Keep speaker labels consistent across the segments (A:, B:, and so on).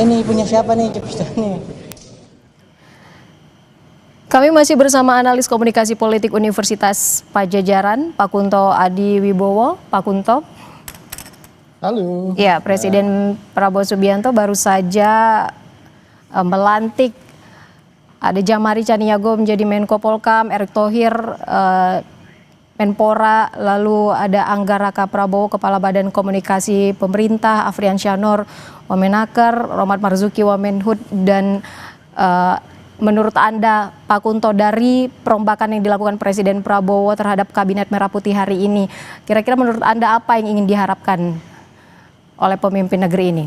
A: Ini punya siapa nih Jupiter nih?
B: Kami masih bersama analis komunikasi politik Universitas Padjadjaran, Pak Kunto Adi Wibowo. Pak Kunto.
C: Halo.
B: Ya, Presiden Prabowo Subianto baru saja melantik ada Jamari Caniago menjadi Menko Polkam, Erick Thohir Menpora, lalu ada Anggaraka Prabowo Kepala Badan Komunikasi Pemerintah, Afriansyah Nur Wamenaker, Rohmat Marzuki Wamenhut, dan menurut Anda, Pak Kunto, dari perombakan yang dilakukan Presiden Prabowo terhadap Kabinet Merah Putih hari ini, kira-kira menurut Anda apa yang ingin diharapkan oleh pemimpin negeri ini?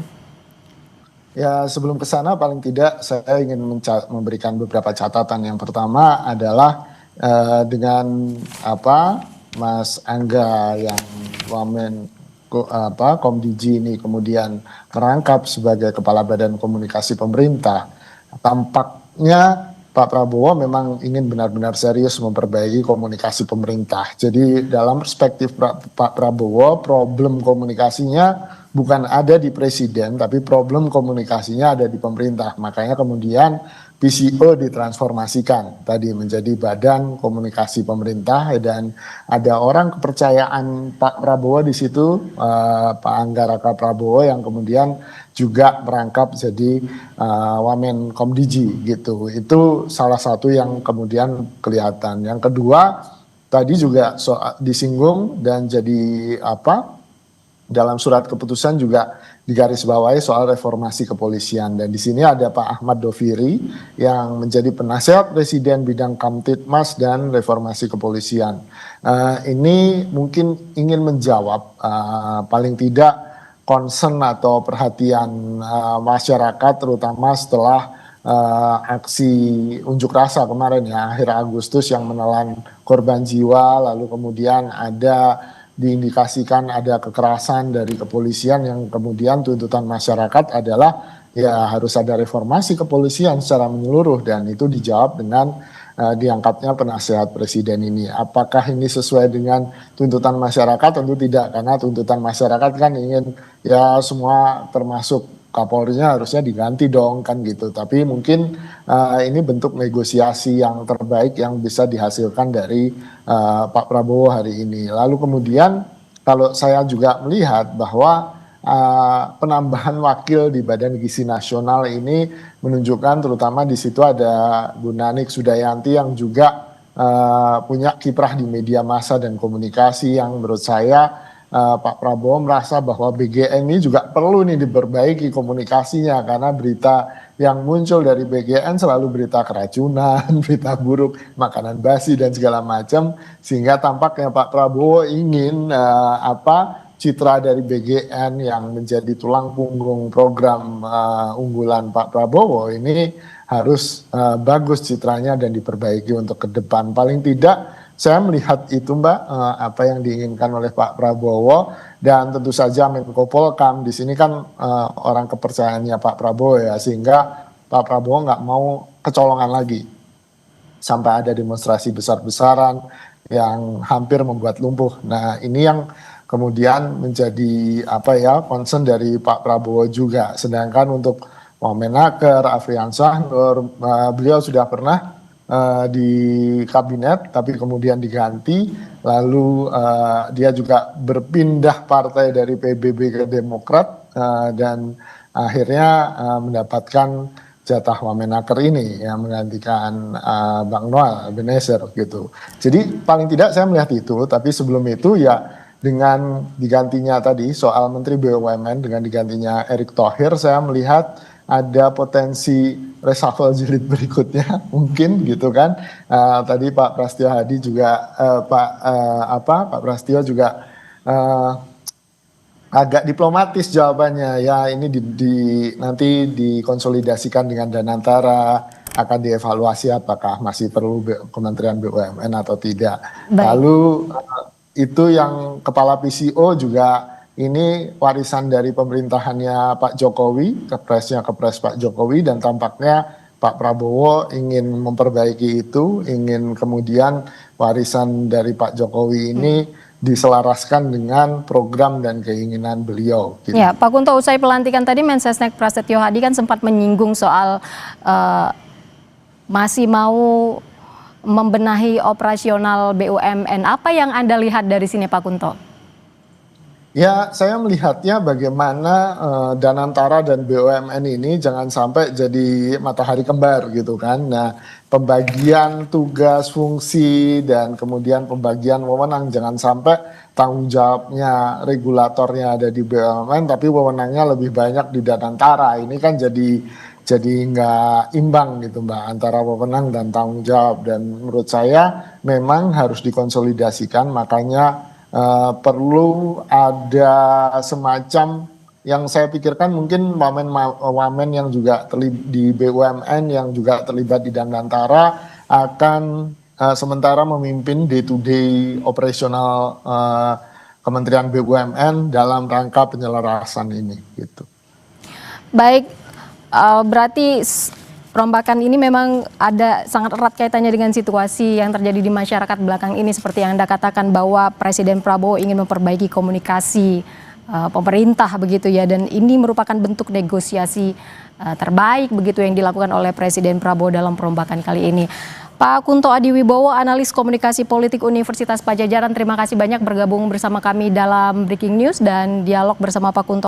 C: Ya, sebelum ke sana paling tidak saya ingin memberikan beberapa catatan. Yang pertama adalah dengan Mas Angga yang Wamen Komdiji ini kemudian merangkap sebagai Kepala Badan Komunikasi Pemerintah, tampaknya Pak Prabowo memang ingin benar-benar serius memperbaiki komunikasi pemerintah. Jadi dalam perspektif Pak Prabowo, problem komunikasinya bukan ada di presiden, tapi problem komunikasinya ada di pemerintah. Makanya kemudian PCO ditransformasikan tadi menjadi Badan Komunikasi Pemerintah, dan ada orang kepercayaan Pak Prabowo di situ, Pak Anggaraka Prabowo, yang kemudian juga merangkap jadi Wamen Komdiji gitu. Itu salah satu yang kemudian kelihatan. Yang kedua tadi juga disinggung dan jadi dalam surat keputusan juga digarisbawahi soal reformasi kepolisian, dan di sini ada Pak Ahmad Doviri yang menjadi penasehat Presiden bidang Kamtibmas dan reformasi kepolisian. Ini mungkin ingin menjawab paling tidak concern atau perhatian masyarakat, terutama setelah aksi unjuk rasa kemarin ya, akhir Agustus, yang menelan korban jiwa, lalu kemudian ada diindikasikan ada kekerasan dari kepolisian, yang kemudian tuntutan masyarakat adalah ya harus ada reformasi kepolisian secara menyeluruh, dan itu dijawab dengan diangkatnya penasehat presiden ini. Apakah ini sesuai dengan tuntutan masyarakat? Tentu tidak, karena tuntutan masyarakat kan ingin ya semua termasuk Kapolrinya harusnya diganti dong kan gitu. Tapi mungkin ini bentuk negosiasi yang terbaik yang bisa dihasilkan dari Pak Prabowo hari ini. Lalu kemudian kalau saya juga melihat bahwa penambahan wakil di Badan Gizi Nasional ini menunjukkan, terutama di situ ada Bu Nanik Sudayanti yang juga punya kiprah di media massa dan komunikasi, yang menurut saya Pak Prabowo merasa bahwa BGN ini juga perlu nih diperbaiki komunikasinya, karena berita yang muncul dari BGN selalu berita keracunan, berita buruk, makanan basi dan segala macam, sehingga tampaknya Pak Prabowo ingin citra dari BGN yang menjadi tulang punggung program unggulan Pak Prabowo ini harus bagus citranya dan diperbaiki untuk ke depan. Paling tidak saya melihat itu Mbak, apa yang diinginkan oleh Pak Prabowo, dan tentu saja Menko Polkam di sini kan orang kepercayaannya Pak Prabowo ya, sehingga Pak Prabowo nggak mau kecolongan lagi sampai ada demonstrasi besar-besaran yang hampir membuat lumpuh. Nah ini yang kemudian menjadi concern dari Pak Prabowo juga. Sedangkan untuk Wamenaker, Afriansyah Nur, beliau sudah pernah di kabinet tapi kemudian diganti, lalu dia juga berpindah partai dari PBB ke Demokrat, dan akhirnya mendapatkan jatah Wamenaker ini yang menggantikan Bang Noel Ebenezer gitu. Jadi paling tidak saya melihat itu, tapi sebelum itu ya dengan digantinya tadi soal Menteri BUMN dengan digantinya Erick Thohir, saya melihat ada potensi reshuffle jilid berikutnya mungkin gitu kan. Tadi Pak Prastyo Hadi juga Pak Prastyo juga agak diplomatis jawabannya ya, ini nanti dikonsolidasikan dengan Danantara, akan dievaluasi apakah masih perlu Kementerian BUMN atau tidak. Baik. Lalu itu yang kepala PCO juga ini warisan dari pemerintahannya Pak Jokowi, kepres Pak Jokowi, dan tampaknya Pak Prabowo ingin memperbaiki itu, ingin kemudian warisan dari Pak Jokowi ini diselaraskan dengan program dan keinginan beliau. Gitu.
B: Ya, Pak Kunto, usai pelantikan tadi Mensesnek Prasetyo Hadi kan sempat menyinggung soal masih mau membenahi operasional BUMN. Apa yang Anda lihat dari sini, Pak Kunto?
C: Ya, saya melihatnya bagaimana Danantara dan BUMN ini jangan sampai jadi matahari kembar gitu kan. Nah, pembagian tugas, fungsi, dan kemudian pembagian wewenang jangan sampai tanggung jawabnya regulatornya ada di BUMN, tapi wewenangnya lebih banyak di Danantara. Ini kan jadi nggak imbang gitu Mbak antara wewenang dan tanggung jawab. Dan menurut saya memang harus dikonsolidasikan, makanya perlu ada semacam yang saya pikirkan mungkin wamen yang juga di BUMN yang juga terlibat di Danantara akan sementara memimpin day-to-day operasional Kementerian BUMN dalam rangka penyelarasan ini gitu.
B: Baik, berarti perombakan ini memang ada sangat erat kaitannya dengan situasi yang terjadi di masyarakat belakang ini, seperti yang Anda katakan bahwa Presiden Prabowo ingin memperbaiki komunikasi pemerintah begitu ya, dan ini merupakan bentuk negosiasi terbaik begitu yang dilakukan oleh Presiden Prabowo dalam perombakan kali ini. Pak Kunto Adiwibowo, analis komunikasi politik Universitas Padjadjaran, terima kasih banyak bergabung bersama kami dalam Breaking News dan dialog bersama Pak Kunto.